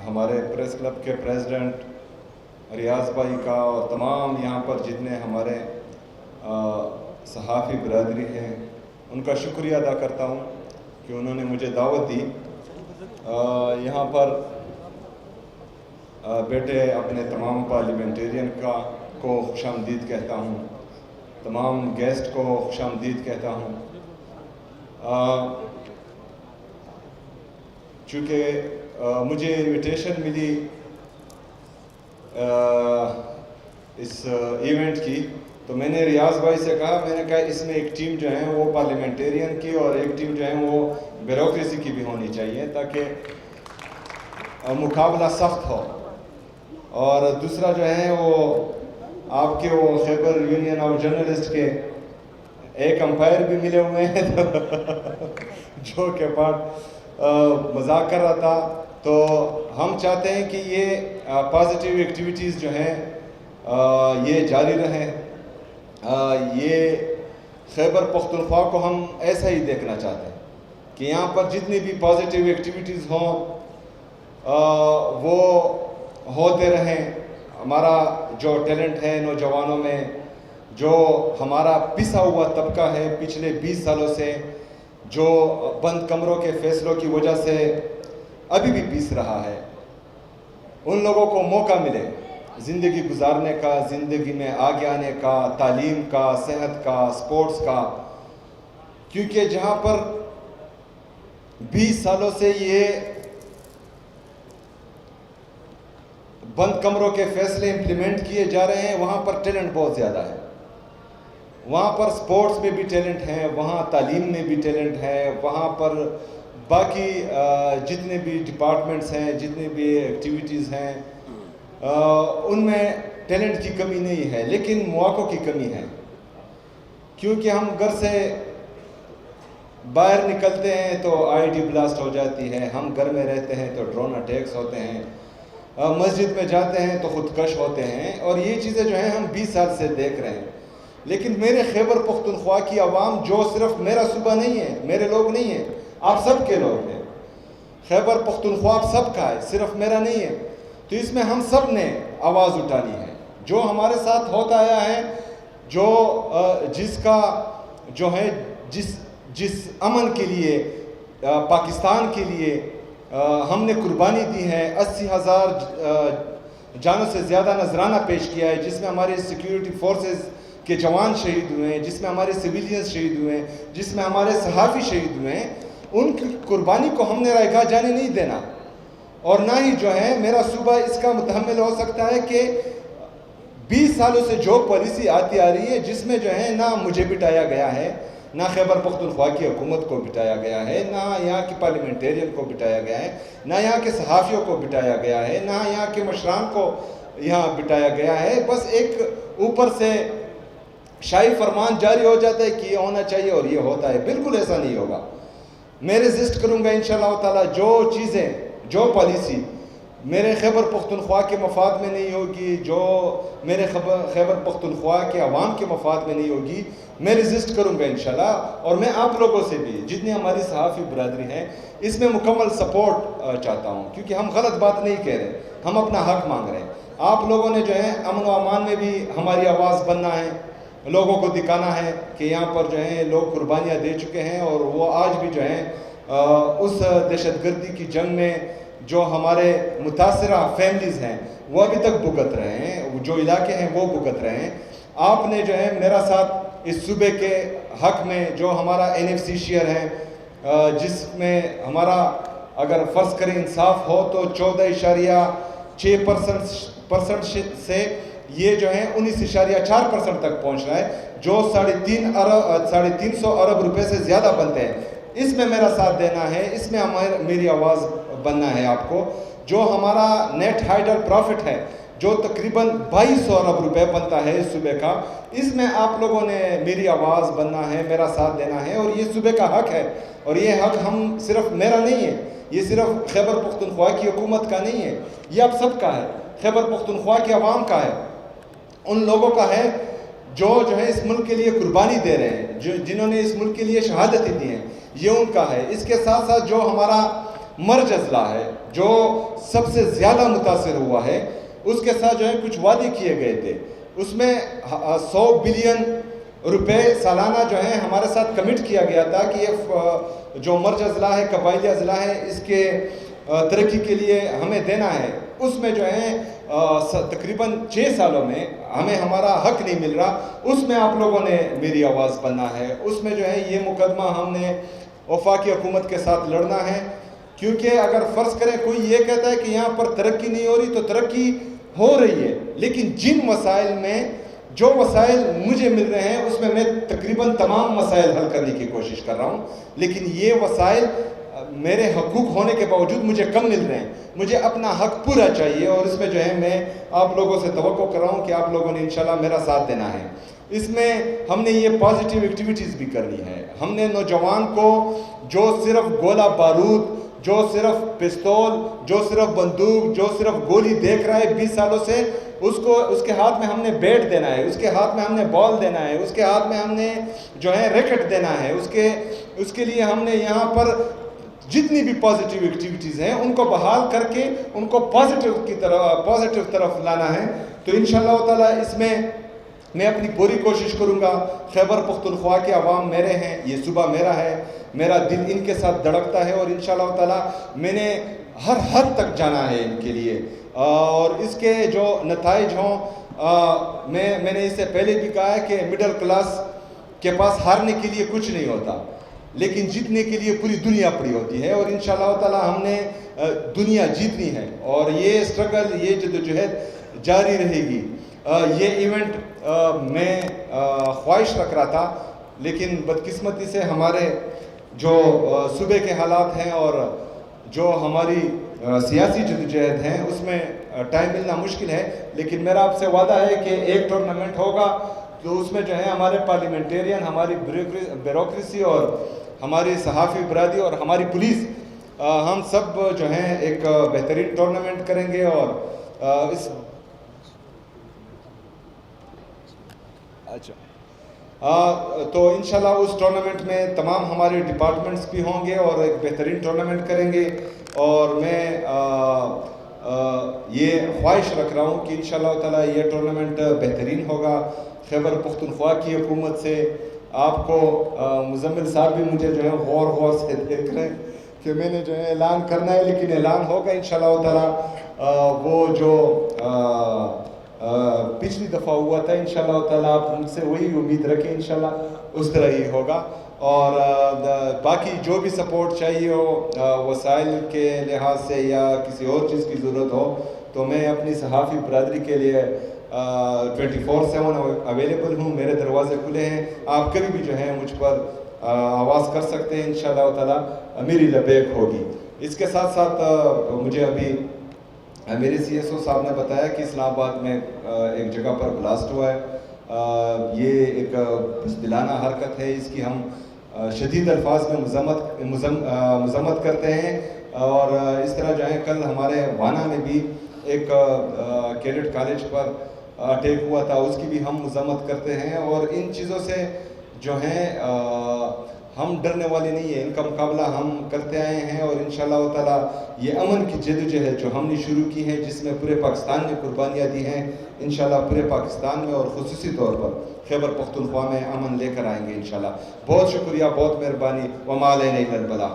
हमारे press club के president रियाज भाई का और तमाम यहाँ पर जितने हमारे सहाफ़ी बरदरी हैं उनका शुक्रिया अदा करता हूँ कि उन्होंने मुझे दावत दी। यहाँ पर बेटे अपने तमाम पार्लियामेंटेरियन को खुशामदीद कहता हूँ, तमाम गेस्ट को खुशामदीद कहता हूँ। चूँकि मुझे इनविटेशन मिली इस इवेंट की, तो मैंने रियाज भाई से कहा, मैंने कहा इसमें एक टीम जो है वो पार्लियामेंटेरियन की और एक टीम जो है वो ब्यूरोक्रेसी की भी होनी चाहिए ताकि मुकाबला सख्त हो। और दूसरा जो है वो आपके वो खैबर यूनियन ऑफ जर्नलिस्ट के एक अंपायर भी मिले हुए हैं जो के पास मजाक कर रहा था। तो हम चाहते हैं कि ये पॉजिटिव एक्टिविटीज़ जो हैं ये जारी रहें। ये खैबर पख्तूनख्वा को हम ऐसा ही देखना चाहते हैं कि यहाँ पर जितनी भी पॉजिटिव एक्टिविटीज़ हों वो होते रहें। हमारा जो टैलेंट है नौजवानों में, जो हमारा पिसा हुआ तबका है पिछले 20 सालों से, जो बंद कमरों के फैसलों की वजह से अभी भी पीस रहा है, उन लोगों को मौका मिले ज़िंदगी गुजारने का, ज़िंदगी में आगे आने का, तालीम का, सेहत का, स्पोर्ट्स का। क्योंकि जहाँ पर 20 सालों से ये बंद कमरों के फैसले इम्प्लीमेंट किए जा रहे हैं, वहाँ पर टैलेंट बहुत ज़्यादा है। वहाँ पर स्पोर्ट्स में भी टैलेंट है, वहाँ तालीम में भी टैलेंट है, वहाँ पर बाकी जितने भी डिपार्टमेंट्स हैं, जितने भी एक्टिविटीज़ हैं उनमें टैलेंट की कमी नहीं है, लेकिन मौक़ों की कमी है। क्योंकि हम घर से बाहर निकलते हैं तो आईडी ब्लास्ट हो जाती है, हम घर में रहते हैं तो ड्रोन अटैक्स होते हैं, मस्जिद में जाते हैं तो खुदकश होते हैं, और ये चीज़ें जो हैं हम 20 साल से देख रहे हैं। लेकिन मेरे खैबर पख्तूनख्वा की आवाम, जो सिर्फ मेरा सूबा नहीं है, मेरे लोग नहीं हैं, आप सब के लोग हैं। खैबर पख्तूनख्वा आप सब का है, सिर्फ मेरा नहीं है। तो इसमें हम सब ने आवाज़ उठानी है। जो हमारे साथ होता आया है, जो जिसका जो है जिस अमन के लिए, पाकिस्तान के लिए हमने कुर्बानी दी है, 80,000 जानों से ज़्यादा नजराना पेश किया है, जिसमें हमारे सिक्योरिटी फोर्सेस के जवान शहीद हुए हैं, जिसमें हमारे सिविलियंस शहीद हुए हैं, जिसमें हमारे सहाफ़ी शहीद हुए हैं, उनकी कुर्बानी को हमने रायगा जाने नहीं देना। और ना ही जो है मेरा सूबा इसका मुतहम्मिल हो सकता है कि 20 सालों से जो पॉलिसी आती आ रही है, जिसमें जो है ना मुझे बिठाया गया है, ना खैबर पख्तूनख्वा की हुकूमत को बिठाया गया है, ना यहाँ के पार्लियामेंटेरियन को बिठाया गया है, ना यहाँ के सहाफ़ियों को बिठाया गया है, ना यहाँ के मशरान को यहाँ बिठाया गया है। बस एक ऊपर से शाही फरमान जारी हो जाता है कि ये होना चाहिए और ये होता है। बिल्कुल ऐसा नहीं होगा। मैं रेजिस्ट करूँगा इंशाअल्लाह ताला। जो चीज़ें, जो पॉलिसी मेरे खैबर पख्तूनख्वा के मफाद में नहीं होगी, जो मेरे खैबर पख्तूनख्वा के अवाम के मफाद में नहीं होगी, मैं रेजिस्ट करूँगा इंशाअल्लाह। और मैं आप लोगों से भी, जितनी हमारी सहाफ़ी बरदरी हैं, इसमें मुकम्मल सपोर्ट चाहता हूँ। क्योंकि हम गलत बात नहीं कह रहे, हम अपना हक मांग रहे हैं। आप लोगों ने जो है अमन व अमान में भी हमारी आवाज़ बनना है, लोगों को दिखाना है कि यहाँ पर जो है लोग कुर्बानियाँ दे चुके हैं, और वो आज भी जो है उस दहशतगर्दी की जंग में जो हमारे मुतासरा फैमिलीज़ हैं वो अभी तक भुगत रहे हैं, जो इलाके हैं वो भुगत रहे हैं। आपने जो है मेरा साथ इस सूबे के हक में, जो हमारा NFC शेयर है, जिसमें हमारा अगर फ़र्ज़ करें इंसाफ हो तो 14.6% से ये जो है 19.4% तक पहुंच रहा है, जो 350 अरब रुपए से ज़्यादा बनते हैं। इसमें मेरा साथ देना है, इसमें मेरी आवाज़ बनना है आपको। जो हमारा नेट हाइडल प्रॉफिट है, जो तकरीबन 2200 अरब रुपए बनता है इस सूबे का, इसमें आप लोगों ने मेरी आवाज़ बनना है, मेरा साथ देना है। और ये सूबे का हक है, और ये हक हम सिर्फ मेरा नहीं है, ये सिर्फ खैबर पख्तूनख्वा की हुकूमत का नहीं है, ये आप सब का है, खैबर पख्तूनख्वा के अवाम का है, उन लोगों का है जो है इस मुल्क के लिए कुर्बानी दे रहे हैं, जिन्होंने इस मुल्क के लिए शहादतें दी हैं, ये उनका है। इसके साथ साथ जो हमारा مرج اضلاع ہے جو سب سے زیادہ متاثر ہوا ہے، اس کے ساتھ جو ہے کچھ وعدے کیے گئے تھے، اس میں 100 بلین روپے سالانہ جو ہے ہمارے ساتھ کمٹ کیا گیا تھا کہ یہ جو مرج اضلاع ہے، قبائلی اضلاع ہے، اس کے ترقی کے لیے ہمیں دینا ہے۔ اس میں جو ہے تقریباً 6 سالوں میں ہمیں ہمارا حق نہیں مل رہا، اس میں آپ لوگوں نے میری آواز بننا ہے، اس میں جو ہے یہ مقدمہ ہم نے وفاقی حکومت کے ساتھ لڑنا ہے، کیونکہ اگر فرض کریں کوئی یہ کہتا ہے کہ یہاں پر ترقی نہیں ہو رہی، تو ترقی ہو رہی ہے، لیکن جن مسائل میں جو وسائل مجھے مل رہے ہیں اس میں تقریباً تمام مسائل حل کرنے کی کوشش کر رہا ہوں، لیکن یہ وسائل میرے حقوق ہونے کے باوجود مجھے کم مل رہے ہیں، مجھے اپنا حق پورا چاہیے، اور اس میں جو ہے میں آپ لوگوں سے توقع کر رہا ہوں کہ آپ لوگوں نے انشاءاللہ میرا ساتھ دینا ہے۔ اس میں ہم نے یہ پازیٹیو ایکٹیویٹیز بھی کرنی ہے، ہم نے نوجوان کو جو صرف گولہ بارود، جو صرف پستول، جو صرف بندوق، جو صرف گولی دیکھ رہا ہے 20 سالوں سے، اس کے ہاتھ میں ہم نے بیٹ دینا ہے، اس کے ہاتھ میں ہم نے بال دینا ہے، اس کے ہاتھ میں ہم نے جو ہے ریکٹ دینا ہے، اس کے لیے ہم نے یہاں پر جتنی بھی پازیٹیو ایکٹیویٹیز ہیں ان کو بحال کر کے ان کو پازیٹیو طرف لانا ہے۔ تو انشاءاللہ تعالیٰ اس میں اپنی پوری کوشش کروں گا۔ خیبر پختونخوا کے عوام میرے ہیں، یہ صوبہ میرا ہے، میرا دل ان کے ساتھ دھڑکتا ہے، اور انشاءاللہ تعالیٰ میں نے ہر حد تک جانا ہے ان کے لیے، اور اس کے جو نتائج ہوں، میں نے اس سے پہلے بھی کہا ہے کہ مڈل کلاس کے پاس ہارنے کے لیے کچھ نہیں ہوتا، لیکن جیتنے کے لیے پوری دنیا پڑی ہوتی ہے، اور انشاءاللہ تعالیٰ ہم نے دنیا جیتنی ہے، اور یہ سٹرگل، یہ جدوجہد جاری رہے گی۔ یہ ایونٹ میں خواہش رکھ رہا تھا، لیکن بدقسمتی سے ہمارے جو صوبے کے حالات ہیں اور جو ہماری سیاسی جدوجہد ہیں اس میں ٹائم ملنا مشکل ہے، لیکن میرا آپ سے وعدہ ہے کہ ایک ٹورنامنٹ ہوگا، تو اس میں جو ہے ہمارے پارلیمنٹیرین، ہماری بیوروکریسی اور ہماری صحافی برادری اور ہماری پولیس، ہم سب جو ہیں ایک بہترین ٹورنامنٹ کریں گے، اور تو انشاءاللہ اس ٹورنامنٹ میں تمام ہمارے ڈپارٹمنٹس بھی ہوں گے اور ایک بہترین ٹورنامنٹ کریں گے، اور میں یہ خواہش رکھ رہا ہوں کہ انشاءاللہ تعالیٰ یہ ٹورنامنٹ بہترین ہوگا۔ خیبر پختونخوا کی حکومت سے آپ کو مزمل صاحب بھی مجھے جو ہے غور سے دیکھ رہے ہیں کہ میں نے جو ہے اعلان کرنا ہے، لیکن اعلان ہوگا انشاءاللہ تعالیٰ۔ وہ جو پچھلی دفعہ ہوا تھا انشاءاللہ تعالیٰ آپ مجھ سے وہی امید رکھیں، انشاءاللہ اس طرح ہی ہوگا، اور باقی جو بھی سپورٹ چاہیے ہو وسائل کے لحاظ سے یا کسی اور چیز کی ضرورت ہو، تو میں اپنی صحافی برادری کے لیے 24/7 اویلیبل ہوں، میرے دروازے کھلے ہیں، آپ کبھی بھی جو ہے مجھ پر آواز کر سکتے ہیں، انشاءاللہ تعالیٰ میری لبیک ہوگی۔ اس کے ساتھ ساتھ مجھے ابھی میرے سی ایس او صاحب نے بتایا کہ اسلام آباد میں ایک جگہ پر بلاسٹ ہوا ہے، یہ ایک بزدلانہ حرکت ہے، اس کی ہم شدید الفاظ میں مذمت کرتے ہیں، اور اس طرح جو ہے کل ہمارے وانا میں بھی ایک کیڈٹ کالج پر اٹیک ہوا تھا، اس کی بھی ہم مذمت کرتے ہیں، اور ان چیزوں سے جو ہیں ہم ڈرنے والے نہیں ہیں، ان کا مقابلہ ہم کرتے آئے ہیں، اور انشاءاللہ تعالیٰ یہ امن کی جدوجہد جو ہم نے شروع کی ہے، جس میں پورے پاکستان نے قربانیاں دی ہیں، انشاءاللہ پورے پاکستان میں اور خصوصی طور پر خیبر پختونخوا میں امن لے کر آئیں گے انشاءاللہ۔ بہت شکریہ، بہت مہربانی، وما علینا الا البلاغ۔